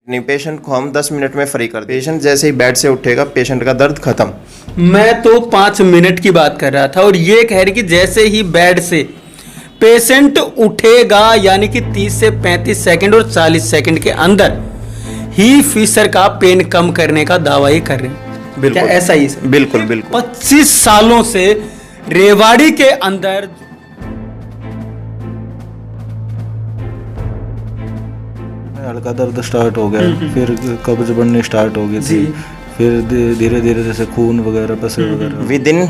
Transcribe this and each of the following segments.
नहीं, पेशेंट को हम 10 मिनट में फ्री कर दें। पेशेंट जैसे ही बेड से उठेगा पेशेंट का दर्द खत्म। मैं तो 5 मिनट की बात कर रहा था और ये कह रहे कि जैसे ही बेड से पेशेंट उठेगा यानी कि 30 से 35 सेकंड और 40 सेकंड के अंदर ही फिशर का पेन कम करने का दावा ही कर रहे हैं। बिल्कुल क्या ऐसा ही है? बिल्कुल बिल्कुल 25 सालों से रेवाड़ी के अंदर हल्का दर्द स्टार्ट हो गया, फिर कब्ज बनने स्टार्ट हो गई थी, फिर धीरे धीरे जैसे खून वगैरह पसर वगैरह। विद इन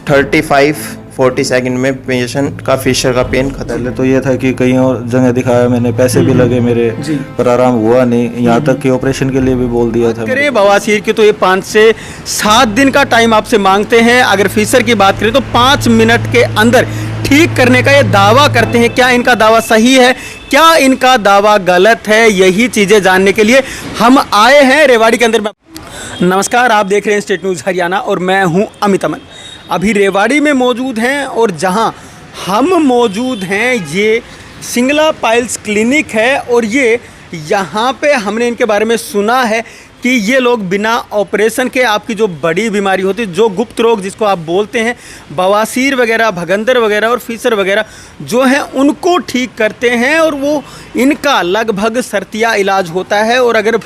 35-40 सेकंड में पेशेंट का फिशर का पेन खत्म। पहले तो ये था कि कहीं और जगह दिखाया मैंने, पैसे भी लगे मेरे, पर आराम हुआ नहीं। यहाँ तक कि ऑपरेशन के लिए भी बोल दिया था। करें बवासीर की तो ये 5 से 7 दिन का टाइम आपसे मांगते हैं। अगर फिशर की बात करें तो 5 मिनट के अंदर ठीक करने का ये दावा करते हैं। क्या इनका दावा सही है, क्या इनका दावा गलत है, यही चीज़ें जानने के लिए हम आए हैं रेवाड़ी के अंदर। नमस्कार, आप देख रहे हैं स्टेट न्यूज़ हरियाणा और मैं हूं अमित अमन। अभी रेवाड़ी में मौजूद हैं और जहां हम मौजूद हैं ये सिंगला पाइल्स क्लिनिक है और ये यहाँ पे हमने इनके बारे में सुना है कि ये लोग बिना ऑपरेशन के आपकी जो बड़ी बीमारी होती है, जो गुप्त रोग जिसको आप बोलते हैं, बवासीर वगैरह, भगंदर वगैरह और फिशर वगैरह जो हैं उनको ठीक करते हैं और वो इनका लगभग शर्तिया इलाज होता है। और अगर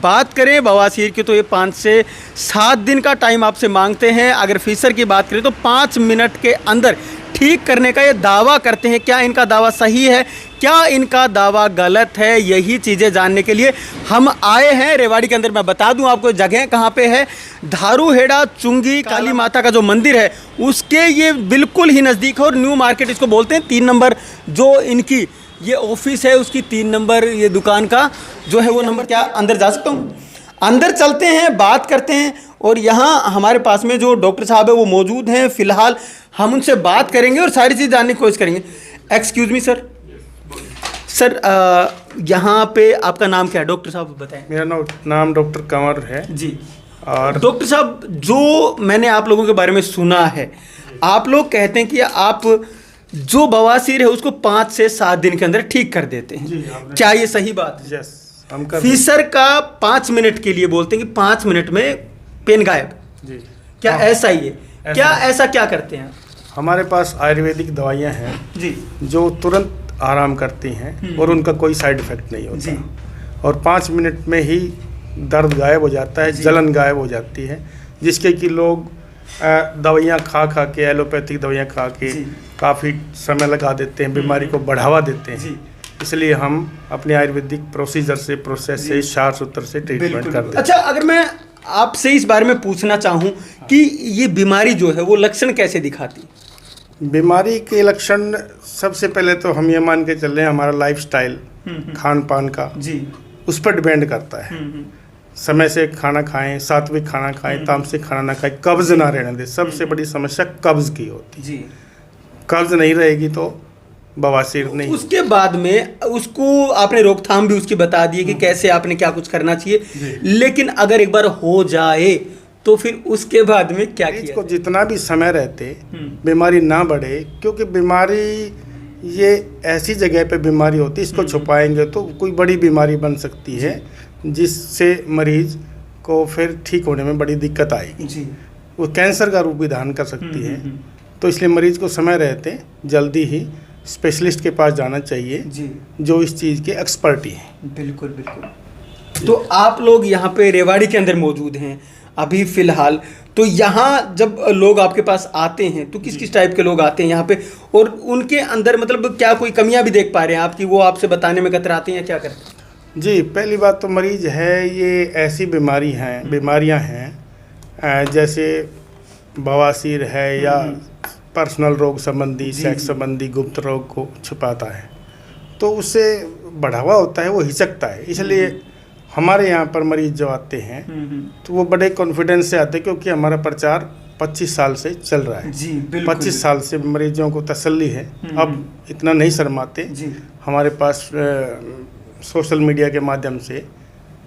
बात करें बवासीर की तो ये 5 से 7 दिन का टाइम आपसे मांगते हैं। अगर फिशर की बात करें तो 5 मिनट के अंदर ठीक करने का ये दावा करते हैं। क्या इनका दावा सही है, क्या इनका दावा गलत है, यही चीज़ें जानने के लिए हम आए हैं रेवाड़ी के अंदर। मैं बता दूं आपको जगह कहाँ पे है। धारूहेड़ा चुंगी काली माता का जो मंदिर है उसके ये बिल्कुल ही नज़दीक है और न्यू मार्केट इसको बोलते हैं। 3 नंबर जो इनकी ये ऑफिस है उसकी 3 नंबर ये दुकान का जो है वो नंबर। क्या अंदर जा सकता हूँ? अंदर चलते हैं, बात करते हैं। और यहाँ हमारे पास में जो डॉक्टर साहब है वो मौजूद हैं। फिलहाल हम उनसे बात करेंगे और सारी चीज़ जानने की कोशिश करेंगे। Excuse me sir. सर यहाँ पे आपका नाम क्या है? डॉक्टर साहब बताएं। मेरा नाम डॉक्टर कंवर है जी। और डॉक्टर साहब, जो मैंने आप लोगों के बारे में सुना है, आप लोग कहते हैं कि आप जो बवासीर है उसको 5 से 7 दिन के अंदर ठीक कर देते हैं। क्या ये सही बात है? यस, हम कर फिशर का 5 मिनट के लिए बोलते हैं कि 5 मिनट में पेन गायब। जी। क्या हाँ, ऐसा ही है? क्या ऐसा क्या करते हैं? हमारे पास आयुर्वेदिक दवाइयाँ हैं जी जो तुरंत आराम करती हैं और उनका कोई साइड इफेक्ट नहीं होता जी। और 5 मिनट में ही दर्द गायब हो जाता है, जलन गायब हो जाती है, जिसके कि लोग दवाइयाँ खा के, एलोपैथिक दवाइयाँ खा के काफ़ी समय लगा देते हैं, बीमारी को बढ़ावा देते हैं। इसलिए हम अपने आयुर्वेदिक प्रोसेस से सार सूत्र से ट्रीटमेंट करते हैं। अच्छा, अगर मैं आपसे इस बारे में पूछना चाहूँ कि ये बीमारी जो है वो लक्षण कैसे दिखाती है? बीमारी के लक्षण सबसे पहले तो हम ये मान के चल रहे हैं हमारा लाइफस्टाइल, खान पान का जी उस पर डिपेंड करता है। समय से खाना खाएं, सात्विक खाना खाएं, तामसिक खाना ना खाएं, कब्ज ना रहने दें। सबसे बड़ी समस्या कब्ज की होती है। जी। कब्ज नहीं रहेगी तो बवासीर नहीं। उसके बाद में उसको आपने रोकथाम भी उसकी बता दी है कि कैसे आपने क्या कुछ करना चाहिए, लेकिन अगर एक बार हो जाए तो फिर उसके बाद में क्या किया? इसको जितना भी समय रहते बीमारी ना बढ़े, क्योंकि बीमारी ये ऐसी जगह पे बीमारी होती है, इसको छुपाएंगे तो कोई बड़ी बीमारी बन सकती है जिससे मरीज को फिर ठीक होने में बड़ी दिक्कत आएगी। जी। वो कैंसर का रूप भी धारण कर सकती है। तो इसलिए मरीज को समय रहते जल्दी ही स्पेशलिस्ट के पास जाना चाहिए जी। जो इस चीज़ के एक्सपर्टी हैं। बिल्कुल बिल्कुल। तो आप लोग यहाँ पे रेवाड़ी के अंदर मौजूद हैं अभी फिलहाल। तो यहाँ जब लोग आपके पास आते हैं तो किस किस टाइप के लोग आते हैं यहाँ पे, और उनके अंदर मतलब क्या कोई कमियां भी देख पा रहे हैं आपकी, वो आपसे बताने में कतराते हैं या क्या करते हैं? जी, पहली बात तो मरीज है ये ऐसी बीमारियां हैं जैसे बवासीर है या पर्सनल रोग संबंधी, सेक्स संबंधी गुप्त रोग को छुपाता है, तो उससे बढ़ावा होता है, वो हिचकता है। इसलिए हमारे यहाँ पर मरीज जो आते हैं तो वो बड़े कॉन्फिडेंस से आते हैं, क्योंकि हमारा प्रचार 25 साल से चल रहा है। जी, बिल्कुल। 25 साल से मरीजों को तसल्ली है, अब इतना नहीं शर्माते। जी। हमारे पास सोशल मीडिया के माध्यम से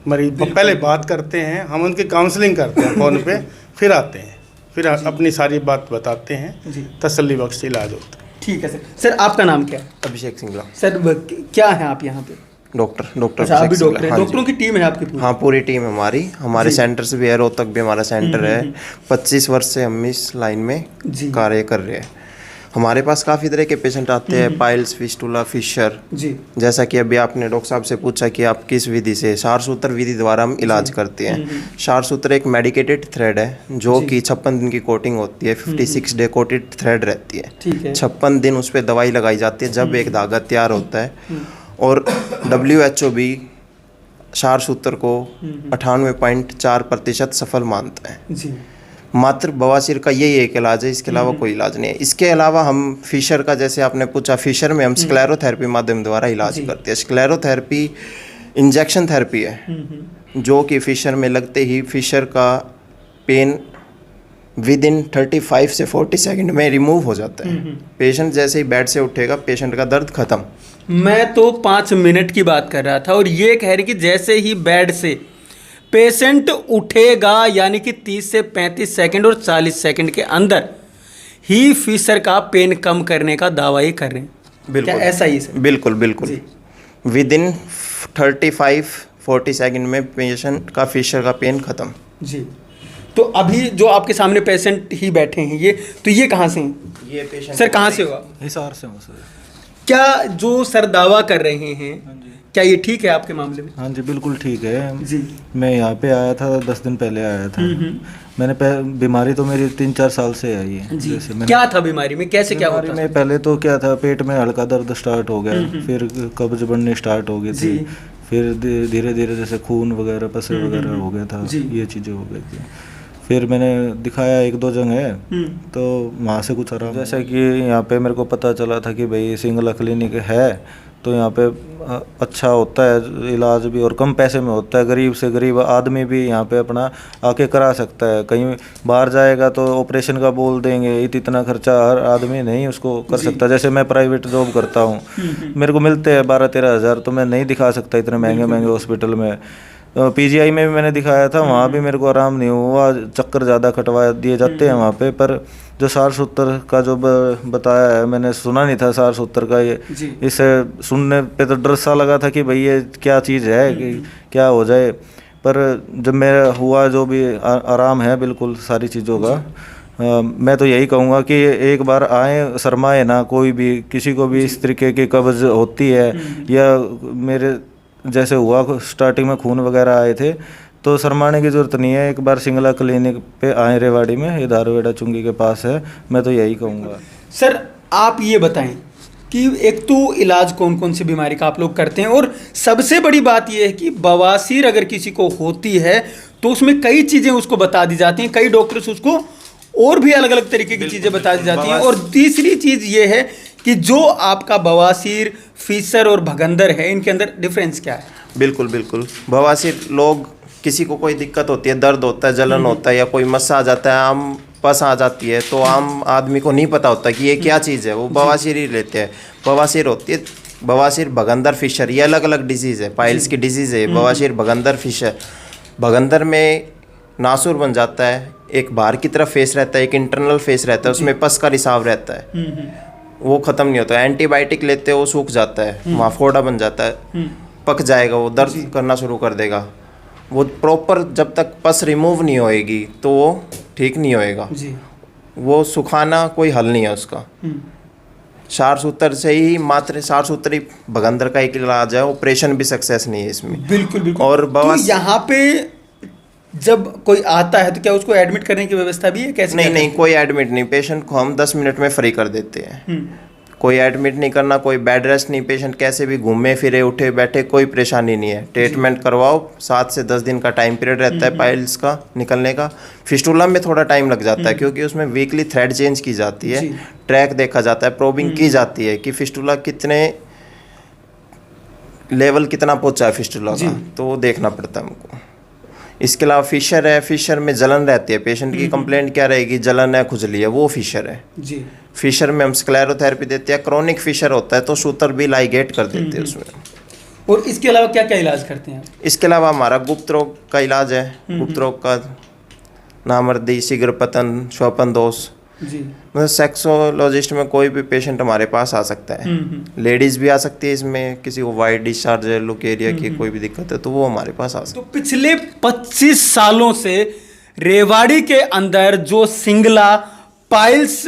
मरीज पहले बात करते हैं, हम उनकी काउंसलिंग करते हैं फ़ोन पे, फिर आते हैं, फिर अपनी सारी बात बताते हैं, तसल्ली बख्श इलाज होता है। ठीक है सर। सर आपका नाम क्या है? अभिषेक सिंगला। सर क्या है आप यहाँ पे? डॉक्टर अच्छा, आप भी डॉक्टर हैं। हाँ जी। डॉक्टरों की टीम है आपकी पूरी? हाँ, पूरी टीम है हमारी। हमारे सेंटर से भी है, रोहतक भी हमारा सेंटर है। 25 वर्ष से हम इस लाइन में जी। कार्य कर रहे हैं। हमारे पास काफ़ी तरह के पेशेंट आते हैं, पाइल्स, फिस्टुला, फिशर। जी जैसा कि अभी आपने डॉक्टर साहब से पूछा कि आप किस विधि से, सारसूत्र विधि द्वारा हम इलाज करते हैं। सारसूत्र एक मेडिकेटेड थ्रेड है जो कि 56 दिन की कोटिंग होती है, 56 डे कोटेड थ्रेड रहती है। ठीक है। 56 दिन उस पर दवाई लगाई जाती है जब एक धागा तैयार होता है। और WHO भी सारसूत्र को 98.4% सफल मानता है। जी मात्र बवासीर का यही एक इलाज है, इसके अलावा कोई इलाज नहीं है। इसके अलावा हम फिशर का, जैसे आपने पूछा, फिशर में हम स्क्लेरोथेरेपी माध्यम द्वारा इलाज करते हैं। स्क्लेरोथेरेपी इंजेक्शन थेरेपी है जो कि फिशर में लगते ही फिशर का पेन विद इन 35 से 40 सेकंड में रिमूव हो जाता है। पेशेंट जैसे ही बेड से उठेगा, पेशेंट का दर्द खत्म। मैं तो 5 मिनट की बात कर रहा था और ये कह रहे कि जैसे ही बेड से पेशेंट उठेगा यानी कि 30 से 35 सेकंड और 40 सेकंड के अंदर ही फिशर का पेन कम करने का दावा ही कर रहे हैं। बिल्कुल क्या ऐसा ही सर? बिल्कुल बिल्कुल विद इन 35-40 सेकंड में पेशेंट का फिशर का पेन खत्म। जी। तो अभी जो आपके सामने पेशेंट ही बैठे हैं, ये कहाँ से हैं? ये पेशेंट सर कहाँ से हुआ? हिसार से हूँ सर। क्या जो सर दावा कर रहे हैं, क्या ये ठीक है आपके मामले में? हाँ जी, बिल्कुल ठीक है जी। मैं यहाँ पे आया था, 10 दिन पहले आया था। मैंने बीमारी तो मेरी 3-4 साल से आई है। जी। जैसे मैंने क्या था बीमारी में, कैसे क्या बीमारी होता? में पहले तो क्या था, पेट में हल्का दर्द स्टार्ट हो गया, फिर कब्ज बननी स्टार्ट हो गई थी, जी। फिर धीरे धीरे जैसे खून वगैरह, पसर वगैरह हो गया था, जी। ये चीज़ें हो गई थी। फिर मैंने दिखाया 1-2 जगह, तो वहाँ से कुछ आराम। जैसे कि यहाँ पे मेरे को पता चला था कि भाई सिंगला क्लिनिक है, तो यहाँ पे अच्छा होता है इलाज भी और कम पैसे में होता है। गरीब से गरीब आदमी भी यहाँ पे अपना आके करा सकता है। कहीं बाहर जाएगा तो ऑपरेशन का बोल देंगे, इतना खर्चा हर आदमी नहीं उसको कर सकता। जैसे मैं प्राइवेट जॉब करता हूँ, मेरे को मिलते हैं 12-13 हज़ार, तो मैं नहीं दिखा सकता इतने महंगे महंगे हॉस्पिटल में। PGI में भी मैंने दिखाया था, वहाँ भी मेरे को आराम नहीं हुआ, चक्कर ज़्यादा कटवा दिए जाते हैं वहाँ पे। पर जो सारसूत्र का जो बताया है, मैंने सुना नहीं था सारसूत्र का, ये इसे सुनने पे तो डर सा लगा था कि भाई ये क्या चीज़ है, कि क्या हो जाए। पर जब मेरा हुआ, जो भी आराम है बिल्कुल सारी चीज़ों का। मैं तो यही कहूँगा कि एक बार आए, शर्माए ना कोई भी। किसी को भी इस तरीके की कब्ज होती है या मेरे जैसे हुआ स्टार्टिंग में खून वगैरह आए थे, तो शर्माने की ज़रूरत नहीं है। एक बार सिंगला क्लिनिक पे आए, रेवाड़ी में, ये दारूवेड़ा चुंगी के पास है। मैं तो यही कहूँगा। सर आप ये बताएं कि एक तो इलाज कौन कौन सी बीमारी का आप लोग करते हैं, और सबसे बड़ी बात ये है कि बवासीर अगर किसी को होती है तो उसमें कई चीज़ें उसको बता दी जाती हैं, कई डॉक्टर्स उसको और भी अलग अलग तरीके की चीज़ें बता दी जाती हैं। और तीसरी चीज़ ये है कि जो आपका बवासीर, फिशर और भगंदर है, इनके अंदर डिफरेंस क्या है? बिल्कुल बिल्कुल बवासीर, लोग किसी को कोई दिक्कत होती है, दर्द होता है, जलन होता है, या कोई मस्सा आ जाता है, आम पस आ जाती है, तो आम आदमी को नहीं पता होता कि ये क्या चीज़ है, वो बवासीर ही लेते हैं। बवासीर होती है बवासीर, भगंदर, फिशर, ये अलग अलग डिजीज़ है। पाइल्स की डिजीज़ है बवासीर, भगंदर, फिशर। भगंदर में नासूर बन जाता है, एक बाहर की तरफ फेस रहता है, एक इंटरनल फेस रहता है, उसमें पस का रिसाव रहता है, वो ख़त्म नहीं होता। एंटीबायोटिक लेते हो, वो सूख जाता है, वहाँ फोड़ा बन जाता है, पक जाएगा, वो दर्द करना शुरू कर देगा। वो प्रॉपर जब तक पस रिमूव नहीं होएगी तो वो ठीक नहीं होएगा। जी। वो सुखाना कोई हल नहीं है उसका। सारसूत्र से ही, मात्र सारसूत्र ही भगंदर का एक इलाज है, ऑपरेशन भी सक्सेस नहीं है इसमें। बिल्कुल बिल्कुल। और तो यहाँ पे जब कोई आता है तो क्या उसको एडमिट करने की व्यवस्था भी है? कैसे? नहीं, कोई एडमिट नहीं। पेशेंट को हम 10 मिनट में फ्री कर देते हैं। कोई एडमिट नहीं करना, कोई बेड रेस्ट नहीं। पेशेंट कैसे भी घूमे फिरे, उठे बैठे, कोई परेशानी नहीं है। ट्रीटमेंट करवाओ, 7 से 10 दिन का टाइम पीरियड रहता है पाइल्स का निकलने का। फिस्टुला में थोड़ा टाइम लग जाता है क्योंकि उसमें वीकली थ्रेड चेंज की जाती है, ट्रैक देखा जाता है, प्रोबिंग की जाती है कि फिस्टुला कितने लेवल कितना पहुंचा है फिस्टुला का, तो वो देखना पड़ता है हमको। इसके अलावा फिशर है, फिशर में जलन रहती है। पेशेंट की कंप्लेंट क्या रहेगी, जलन है, खुजली है, वो फिशर है जी। फिशर में हम स्क्लेरोथेरेपी देते हैं। क्रोनिक फिशर होता है तो सूत्र भी लाइगेट कर देते हैं उसमें। और इसके अलावा क्या क्या इलाज करते हैं? इसके अलावा हमारा गुप्त रोग का इलाज है। गुप्त रोग का नामर्दी, शीघ्र पतन, श्वपन दोष, जी। मतलब सेक्सोलॉजिस्ट में कोई भी पेशेंट हमारे पास आ सकता है, लेडीज भी आ सकती है इसमें, किसी को वाइट डिस्चार्ज है, लुकेरिया की कोई भी दिक्कत है तो वो हमारे पास आ सकती तो पिछले 25 सालों से रेवाड़ी के अंदर जो सिंगला पाइल्स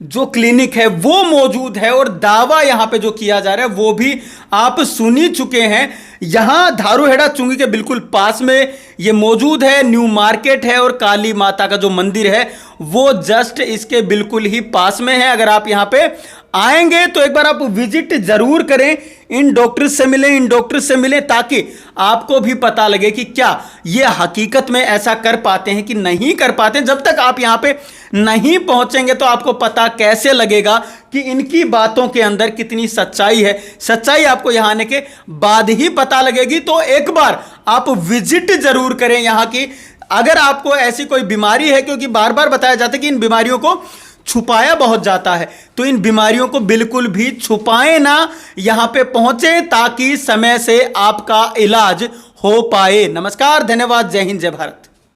जो क्लिनिक है वो मौजूद है, और दावा यहां पे जो किया जा रहा है वो भी आप सुन ही चुके हैं। यहां धारूहेड़ा चुंगी के बिल्कुल पास में ये मौजूद है, न्यू मार्केट है, और काली माता का जो मंदिर है वो जस्ट इसके बिल्कुल ही पास में है। अगर आप यहां पे आएंगे तो एक बार आप विजिट जरूर करें, इन डॉक्टर से मिलें ताकि आपको भी पता लगे कि क्या ये हकीकत में ऐसा कर पाते हैं कि नहीं कर पाते। जब तक आप यहां पे नहीं पहुंचेंगे तो आपको पता कैसे लगेगा कि इनकी बातों के अंदर कितनी सच्चाई है। सच्चाई आपको यहां आने के बाद ही पता लगेगी। तो एक बार आप विजिट जरूर करें यहां की। अगर आपको ऐसी कोई बीमारी है, क्योंकि बार बार बताया जाता है कि इन बीमारियों को छुपाया बहुत जाता है, तो इन बीमारियों को बिल्कुल भी छुपाएं ना, यहां पे पहुंचे ताकि समय से आपका इलाज हो पाए। नमस्कार, धन्यवाद, जय हिंद, जय भारत।